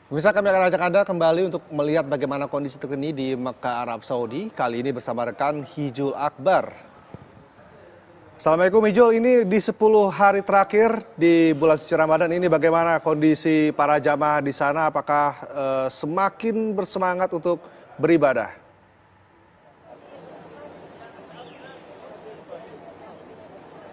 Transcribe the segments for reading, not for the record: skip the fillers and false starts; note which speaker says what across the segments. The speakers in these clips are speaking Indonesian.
Speaker 1: Pemirsa, kami akan ajak Anda kembali untuk melihat bagaimana kondisi terkini di Mekah, Arab Saudi. Kali ini bersama rekan Hijul Akbar. Assalamualaikum Hijul, ini di 10 hari terakhir di bulan suci Ramadan ini bagaimana kondisi para jamaah di sana? Apakah semakin bersemangat untuk beribadah?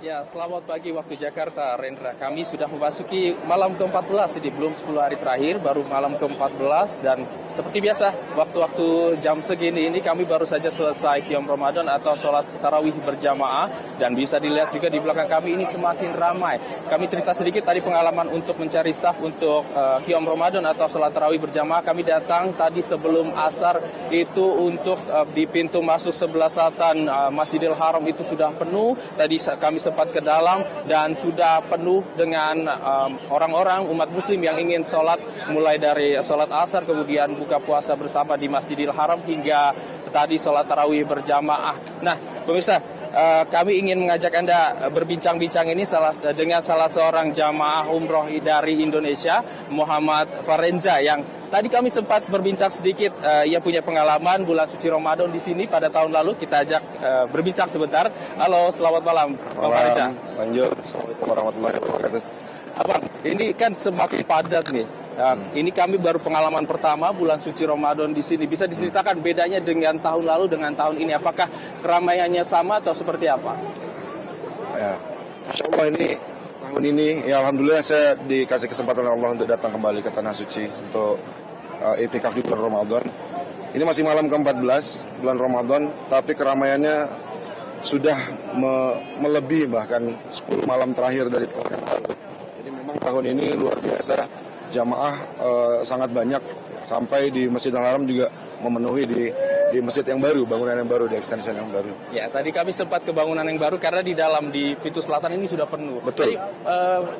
Speaker 2: Ya, selamat pagi waktu Jakarta, Rendra. Kami sudah memasuki malam ke-14, jadi belum 10 hari terakhir, baru malam ke-14. Dan seperti biasa, waktu-waktu jam segini ini kami baru saja selesai Qiyam Ramadan atau sholat tarawih berjamaah. Dan bisa dilihat juga di belakang kami ini semakin ramai. Kami cerita sedikit tadi pengalaman untuk mencari saf untuk Qiyam Ramadan atau sholat tarawih berjamaah. Kami datang tadi sebelum asar itu untuk di pintu masuk sebelah selatan Masjidil Haram itu sudah penuh. Tadi kami sempat ke dalam dan sudah penuh dengan orang-orang umat muslim yang ingin sholat, mulai dari sholat asar kemudian buka puasa bersama di Masjidil Haram hingga tadi sholat tarawih berjamaah. Nah pemirsa, kami ingin mengajak Anda berbincang-bincang ini dengan salah seorang jamaah umroh dari Indonesia, Muhammad Farenza, yang tadi kami sempat berbincang sedikit. Ia punya pengalaman bulan suci Ramadan di sini pada tahun lalu. Kita ajak berbincang sebentar. Halo, selamat malam, Bang Farenza.
Speaker 3: Lanjut. Assalamualaikum warahmatullahi wabarakatuh.
Speaker 2: Abang, ini kan semakin padat nih. Ini kami baru pengalaman pertama bulan suci Ramadan di sini. Bisa diceritakan bedanya dengan tahun lalu dengan tahun ini? Apakah keramaiannya sama atau seperti apa?
Speaker 3: Ya, Masya Allah ini tahun ini, ya Alhamdulillah saya dikasih kesempatan oleh Allah untuk datang kembali ke Tanah Suci untuk itikaf di bulan Ramadan. Ini masih malam ke-14 bulan Ramadan, tapi keramaiannya sudah melebihi bahkan 10 malam terakhir dari tahun yang lalu. Jadi memang tahun ini luar biasa, jamaah sangat banyak, sampai di Masjidil Haram juga memenuhi di masjid yang baru, bangunan yang baru, di extension yang baru.
Speaker 2: Ya, tadi kami sempat ke bangunan yang baru karena di dalam di pintu selatan ini sudah penuh.
Speaker 3: Betul.
Speaker 2: Jadi,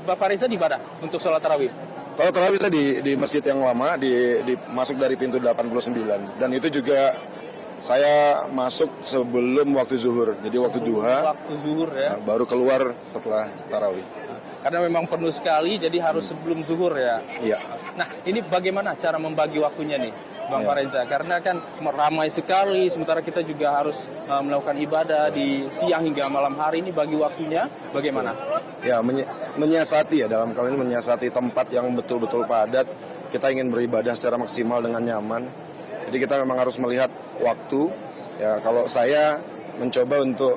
Speaker 2: Pak Farenza di mana untuk sholat tarawih?
Speaker 3: Kalau tarawih saya di masjid yang lama, masuk dari pintu 89, dan itu juga saya masuk sebelum waktu zuhur, jadi waktu duha,
Speaker 2: Waktu zuhur ya.
Speaker 3: baru keluar setelah tarawih.
Speaker 2: Karena memang penuh sekali, jadi harus sebelum zuhur ya.
Speaker 3: Iya.
Speaker 2: Nah, ini bagaimana cara membagi waktunya nih, Bang
Speaker 3: Ya.
Speaker 2: Farenza? Karena kan ramai sekali, sementara kita juga harus melakukan ibadah di siang hingga malam hari. Ini bagi waktunya bagaimana?
Speaker 3: Ya, menyiasati ya, dalam kali ini menyiasati tempat yang betul-betul padat. Kita ingin beribadah secara maksimal dengan nyaman. Jadi kita memang harus melihat waktu. Ya, kalau saya mencoba untuk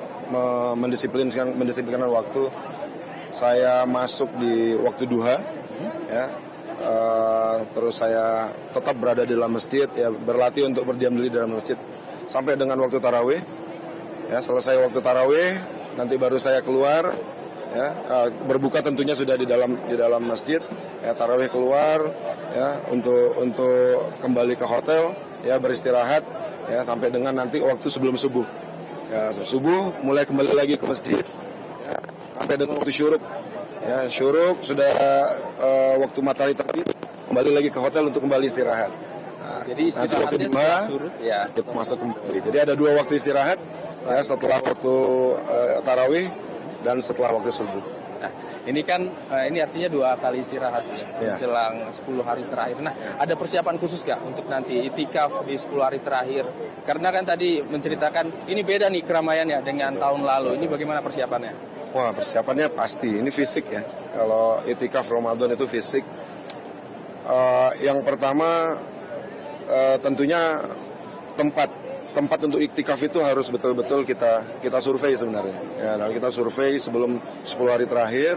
Speaker 3: mendisiplinkan waktu, saya masuk di waktu duha, ya. Terus saya tetap berada di dalam masjid, ya, berlatih untuk berdiam diri di dalam masjid sampai dengan waktu tarawih. Ya, selesai waktu tarawih, nanti baru saya keluar. Ya, berbuka tentunya sudah di dalam masjid. Ya, tarawih keluar, ya, untuk kembali ke hotel, ya, beristirahat, ya, sampai dengan nanti waktu sebelum subuh. Ya, subuh mulai kembali lagi ke masjid, ya, sampai dengan waktu syuruk. Ya, syuruk sudah waktu matahari terbit, kembali lagi ke hotel untuk kembali istirahat. Nah,
Speaker 2: Jadi
Speaker 3: nanti waktu
Speaker 2: istirahatnya
Speaker 3: duha
Speaker 2: setelah surut ya.
Speaker 3: kita masuk kembali. Jadi ada 2 waktu istirahat, ya, setelah waktu tarawih dan setelah waktu subuh.
Speaker 2: Nah, ini kan ini artinya 2 kali istirahat ya,
Speaker 3: Ya.
Speaker 2: menjelang 10 hari terakhir. Nah, ada persiapan khusus nggak untuk nanti itikaf di 10 hari terakhir? Karena kan tadi menceritakan ini beda nih keramaiannya dengan tahun lalu. Ini bagaimana persiapannya?
Speaker 3: Wah, persiapannya pasti ini fisik ya. Kalau itikaf Ramadan itu fisik. Yang pertama tentunya tempat untuk iktikaf itu harus betul-betul kita survei sebenarnya. Ya, dan kita survei sebelum 10 hari terakhir.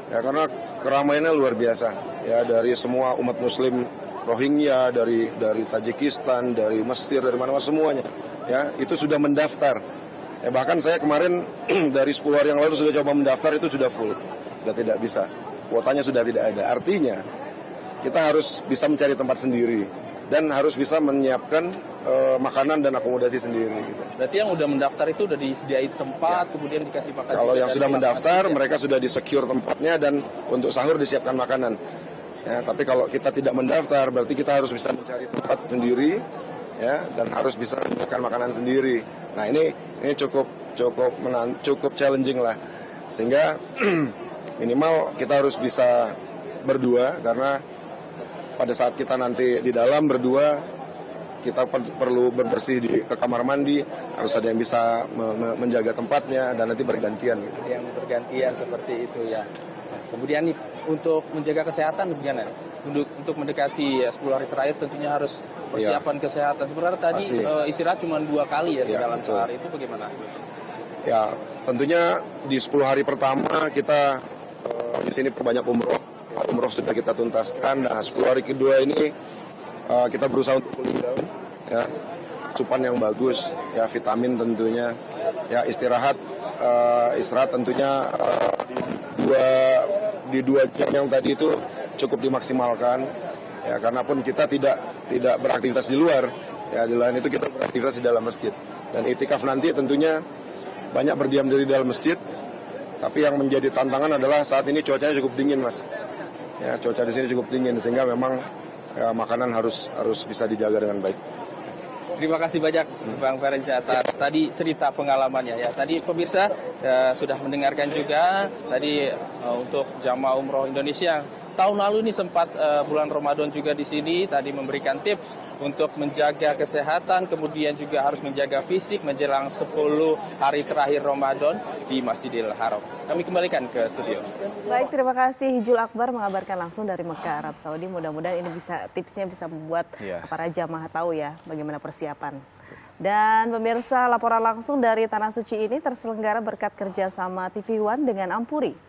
Speaker 3: Ya, karena keramaiannya luar biasa. Ya, dari semua umat muslim Rohingya, dari Tajikistan, dari Mesir, dari mana-mana semuanya. Ya, itu sudah mendaftar. Ya, bahkan saya kemarin dari 10 hari yang lalu sudah coba mendaftar, itu sudah full. Sudah tidak bisa. Kuotanya sudah tidak ada. Artinya kita harus bisa mencari tempat sendiri dan harus bisa menyiapkan makanan dan akomodasi sendiri gitu.
Speaker 2: Berarti yang udah mendaftar itu udah disediain tempat, kemudian dikasih makan.
Speaker 3: Kalau
Speaker 2: juga
Speaker 3: yang
Speaker 2: dan
Speaker 3: sudah mendaftar,
Speaker 2: ya?
Speaker 3: mereka sudah disecure tempatnya dan untuk sahur disiapkan makanan. Ya, tapi kalau kita tidak mendaftar, berarti kita harus bisa mencari tempat sendiri, ya, dan harus bisa menyiapkan makanan sendiri. Nah, ini cukup challenging lah, sehingga minimal kita harus bisa berdua, karena pada saat kita nanti di dalam berdua, kita perlu berbersih ke kamar mandi, harus ada yang bisa menjaga tempatnya, dan nanti bergantian.
Speaker 2: Yang bergantian seperti itu ya. Kemudian nih, untuk menjaga kesehatan bagaimana? Untuk mendekati 10 hari terakhir tentunya harus persiapan kesehatan. Sebenarnya tadi istirahat cuma 2 kali ya dalam sehari, itu bagaimana?
Speaker 3: Ya, tentunya di 10 hari pertama kita di sini perbanyak umroh. Umroh sudah kita tuntaskan. Nah, 10 hari kedua ini kita berusaha untuk cooling down, ya, asupan yang bagus, ya, vitamin tentunya, ya, istirahat tentunya di 2 jam yang tadi itu cukup dimaksimalkan, ya, karena pun kita tidak beraktivitas di luar, ya, di lain itu kita beraktivitas di dalam masjid. Dan itikaf nanti tentunya banyak berdiam diri di dalam masjid, tapi yang menjadi tantangan adalah saat ini cuacanya cukup dingin, Mas. Ya, cuaca di sini cukup dingin sehingga memang ya, makanan harus bisa dijaga dengan baik.
Speaker 2: Terima kasih banyak Bang Ferenzi atas tadi cerita pengalamannya ya. Tadi pemirsa sudah mendengarkan juga tadi untuk jamaah umroh Indonesia. Tahun lalu ini sempat bulan Ramadan juga di sini tadi memberikan tips untuk menjaga kesehatan, kemudian juga harus menjaga fisik menjelang 10 hari terakhir Ramadan di Masjidil Haram. Kami kembalikan ke studio.
Speaker 4: Baik, terima kasih Hijul Akbar mengabarkan langsung dari Mekah, Arab Saudi. Mudah-mudahan ini tipsnya bisa membuat para jamaah tahu ya bagaimana persiapan. Dan pemirsa, laporan langsung dari Tanah Suci ini terselenggara berkat kerjasama TV One dengan Ampuri.